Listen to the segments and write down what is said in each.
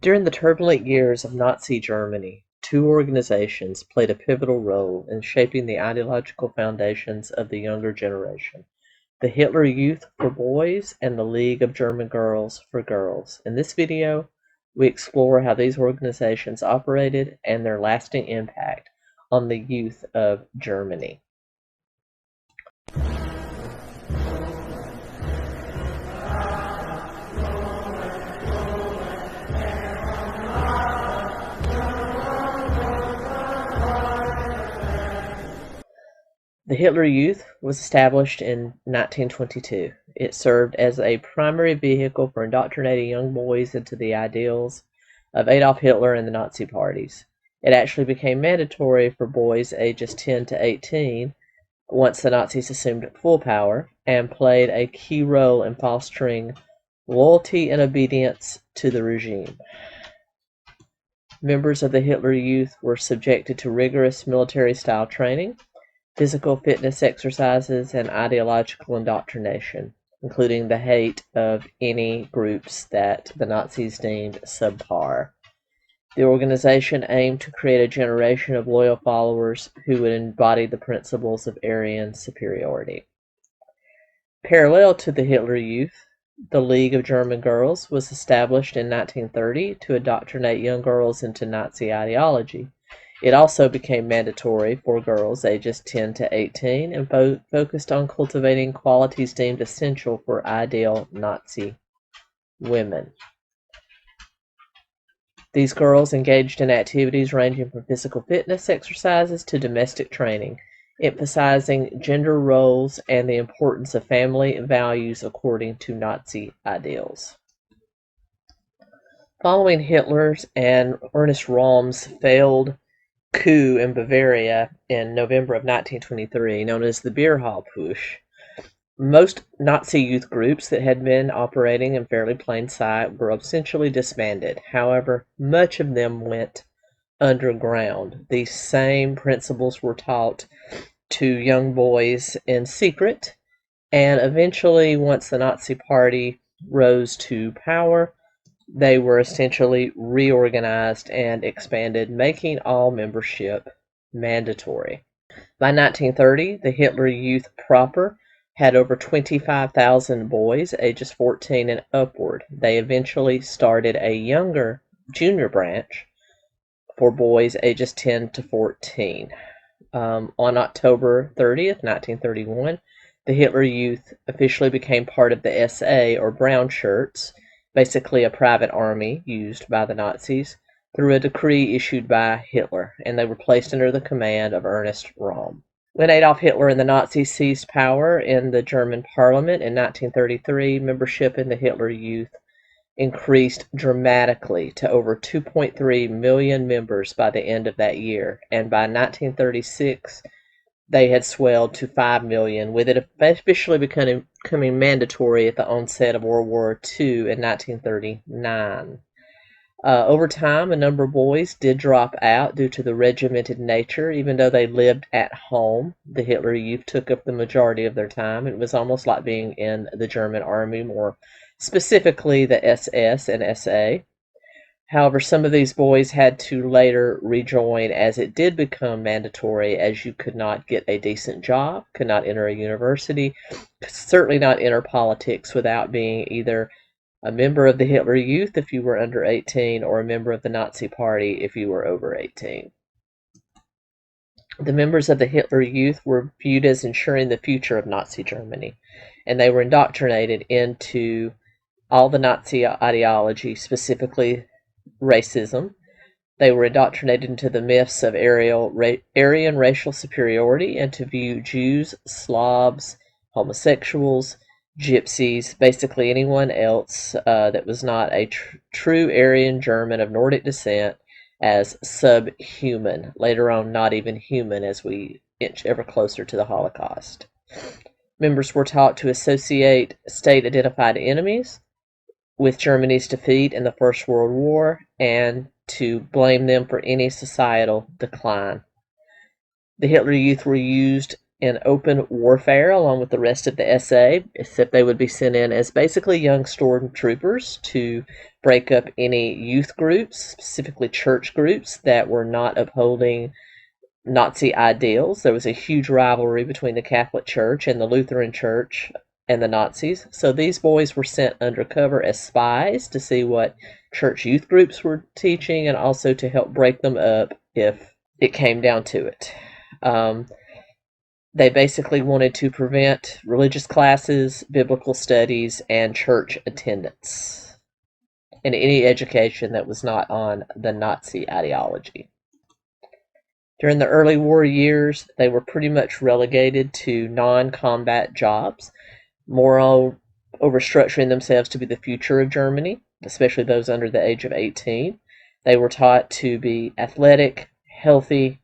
During the turbulent years of Nazi Germany, two organizations played a pivotal role in shaping the ideological foundations of the younger generation: the Hitler Youth for boys and the League of German Girls for girls. In this video, we explore how these organizations operated and their lasting impact on the youth of Germany. The Hitler Youth was established in 1922. It served as a primary vehicle for indoctrinating young boys into the ideals of Adolf Hitler and the Nazi parties. It actually became mandatory for boys ages 10 to 18 once the Nazis assumed full power, and played a key role in fostering loyalty and obedience to the regime. Members of the Hitler Youth were subjected to rigorous military-style training, physical fitness exercises, and ideological indoctrination, including the hate of any groups that the Nazis deemed subpar. The organization aimed to create a generation of loyal followers who would embody the principles of Aryan superiority. Parallel to the Hitler Youth, the League of German Girls was established in 1930 to indoctrinate young girls into Nazi ideology. It also became mandatory for girls ages 10 to 18 and focused on cultivating qualities deemed essential for ideal Nazi women. These girls engaged in activities ranging from physical fitness exercises to domestic training, emphasizing gender roles and the importance of family values according to Nazi ideals. Following Hitler's and Ernest Röhm's failed coup in Bavaria in November of 1923, known as the Beer Hall Push, most Nazi youth groups that had been operating in fairly plain sight were essentially disbanded. However, much of them went underground. These same principles were taught to young boys in secret, and eventually, once the Nazi Party rose to power, they were essentially reorganized and expanded, making all membership mandatory. By 1930, the Hitler Youth proper had over 25,000 boys ages 14 and upward. They eventually started a younger junior branch for boys ages 10 to 14. On October 30th, 1931, the Hitler Youth officially became part of the SA, or Brown Shirts, basically a private army used by the Nazis, through a decree issued by Hitler, and they were placed under the command of Ernest Röhm. When Adolf Hitler and the Nazis seized power in the German parliament in 1933, membership in the Hitler Youth increased dramatically to over 2.3 million members by the end of that year, and by 1936, they had swelled to 5 million, with it officially becoming mandatory at the onset of World War II in 1939. Over time, a number of boys did drop out due to the regimented nature. Even though they lived at home, the Hitler Youth took up the majority of their time. It was almost like being in the German army, more specifically the SS and SA. However, some of these boys had to later rejoin, as it did become mandatory, as you could not get a decent job, could not enter a university, could certainly not enter politics without being either a member of the Hitler Youth if you were under 18, or a member of the Nazi Party if you were over 18. The members of the Hitler Youth were viewed as ensuring the future of Nazi Germany, and they were indoctrinated into all the Nazi ideology, specifically racism. They were indoctrinated into the myths of Aryan racial superiority, and to view Jews, Slavs, homosexuals, Gypsies, basically anyone else that was not a true Aryan German of Nordic descent, as subhuman. Later on, not even human, as we inch ever closer to the Holocaust. Members were taught to associate state-identified enemies with Germany's defeat in the First World War, and to blame them for any societal decline. The Hitler Youth were used in open warfare along with the rest of the SA, except they would be sent in as basically young stormtroopers to break up any youth groups, specifically church groups, that were not upholding Nazi ideals. There was a huge rivalry between the Catholic Church and the Lutheran Church and the Nazis. So these boys were sent undercover as spies to see what church youth groups were teaching and also to help break them up if it came down to it. They basically wanted to prevent religious classes, biblical studies, and church attendance, and any education that was not on the Nazi ideology. During the early war years, they were pretty much relegated to non-combat jobs, moreover structuring themselves to be the future of Germany, especially those under the age of 18. They were taught to be athletic, healthy,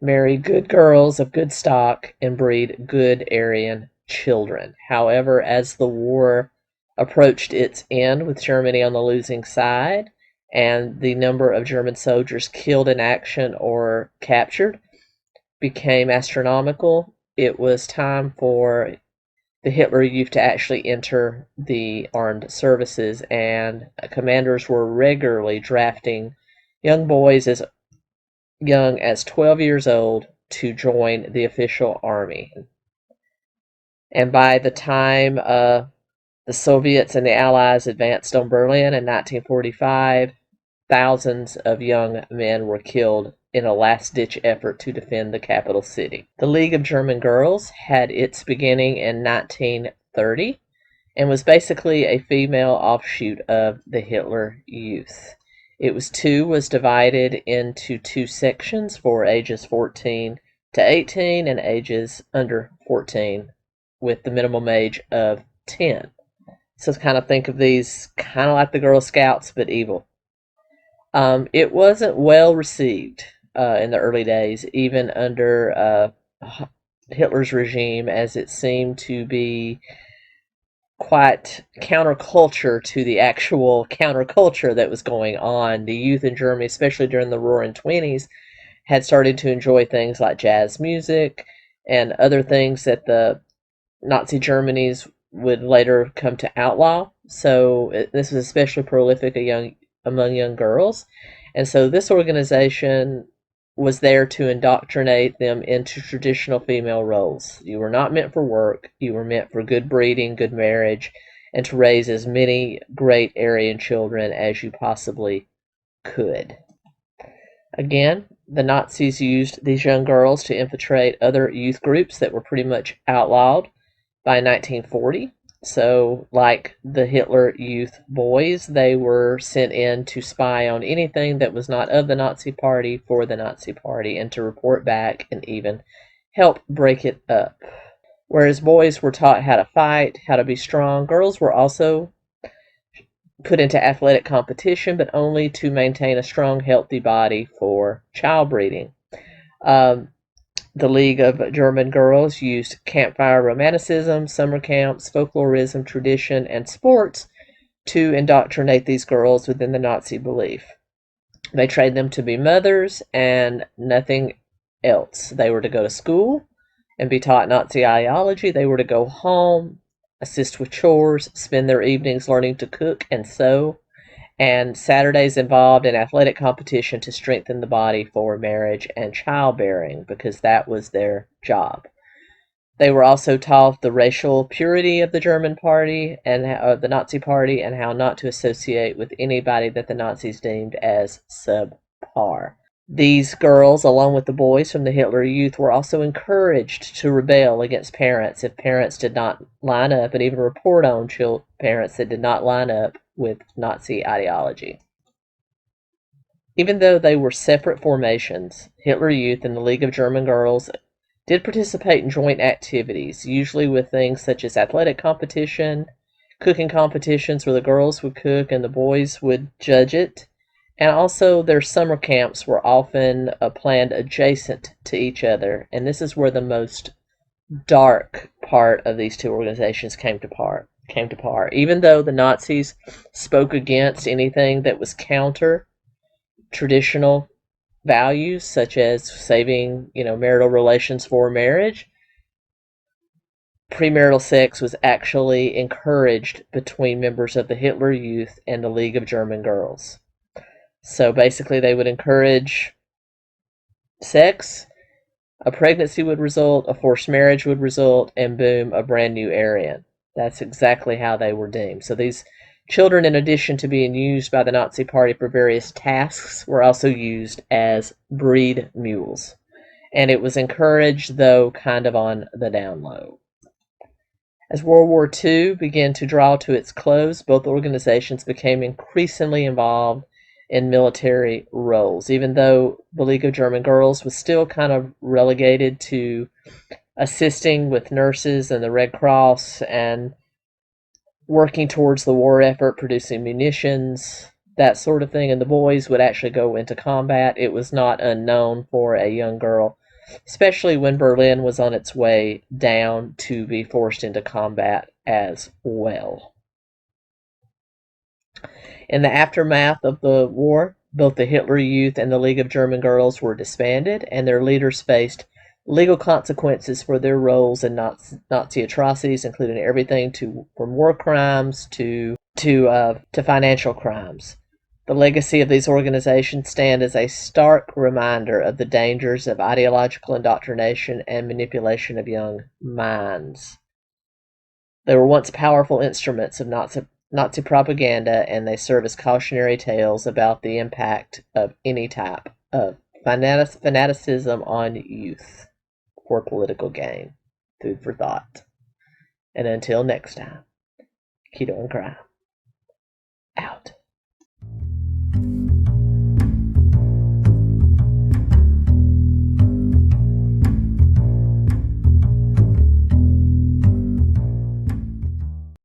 marry good girls of good stock, and breed good Aryan children. However, as the war approached its end with Germany on the losing side, and the number of German soldiers killed in action or captured became astronomical, it was time for the Hitler Youth to actually enter the armed services, and commanders were regularly drafting young boys as young as 12 years old to join the official army. And by the time the Soviets and the Allies advanced on Berlin in 1945, thousands of young men were killed in a last-ditch effort to defend the capital city. The League of German Girls had its beginning in 1930 and was basically a female offshoot of the Hitler Youth. It was divided into two sections for ages 14 to 18 and ages under 14 with the minimum age of 10. So kind of think of these kind of like the Girl Scouts, but evil. It wasn't well received in the early days, even under Hitler's regime, as it seemed to be quite counterculture to the actual counterculture that was going on. The youth in Germany, especially during the Roaring '20s, had started to enjoy things like jazz music and other things that the Nazi Germany's would later come to outlaw. So this was especially prolific among young girls. And so this organization was there to indoctrinate them into traditional female roles. You were not meant for work. You were meant for good breeding, good marriage, and to raise as many great Aryan children as you possibly could. Again, the Nazis used these young girls to infiltrate other youth groups that were pretty much outlawed by 1940. So, like the Hitler Youth boys, they were sent in to spy on anything that was not of the Nazi Party for the Nazi Party and to report back and even help break it up. Whereas boys were taught how to fight, how to be strong, girls were also put into athletic competition, but only to maintain a strong, healthy body for child breeding. The League of German Girls used campfire romanticism, summer camps, folklorism, tradition, and sports to indoctrinate these girls within the Nazi belief. They trained them to be mothers and nothing else. They were to go to school and be taught Nazi ideology. They were to go home, assist with chores, spend their evenings learning to cook and sew, and Saturdays involved in athletic competition to strengthen the body for marriage and childbearing, because that was their job. They were also taught the racial purity of the German party and the Nazi Party, and how not to associate with anybody that the Nazis deemed as subpar. These girls, along with the boys from the Hitler Youth, were also encouraged to rebel against parents if parents did not line up, and even report on parents that did not line up with Nazi ideology. Even though they were separate formations, Hitler Youth and the League of German Girls did participate in joint activities, usually with things such as athletic competition, cooking competitions where the girls would cook and the boys would judge it, and also their summer camps were often planned adjacent to each other, and this is where the most dark part of these two organizations came to par. Even though the Nazis spoke against anything that was counter traditional values, such as saving, marital relations for marriage, premarital sex was actually encouraged between members of the Hitler Youth and the League of German Girls. So basically, they would encourage sex, a pregnancy would result, a forced marriage would result, and boom, a brand new Aryan. That's exactly how they were deemed. So these children, in addition to being used by the Nazi Party for various tasks, were also used as breed mules. And it was encouraged, though, kind of on the down low. As World War II began to draw to its close, both organizations became increasingly involved in military roles, even though the League of German Girls was still kind of relegated to assisting with nurses and the Red Cross and working towards the war effort, producing munitions, that sort of thing. And the boys would actually go into combat. It was not unknown for a young girl, especially when Berlin was on its way down, to be forced into combat as well. In the aftermath of the war, both the Hitler Youth and the League of German Girls were disbanded, and their leaders faced legal consequences for their roles in Nazi atrocities, including everything from war crimes to financial crimes. The legacy of these organizations stand as a stark reminder of the dangers of ideological indoctrination and manipulation of young minds. They were once powerful instruments of Nazi propaganda, and they serve as cautionary tales about the impact of any type of fanaticism on youth for political gain. Food for thought. And until next time, keto and crime. Out.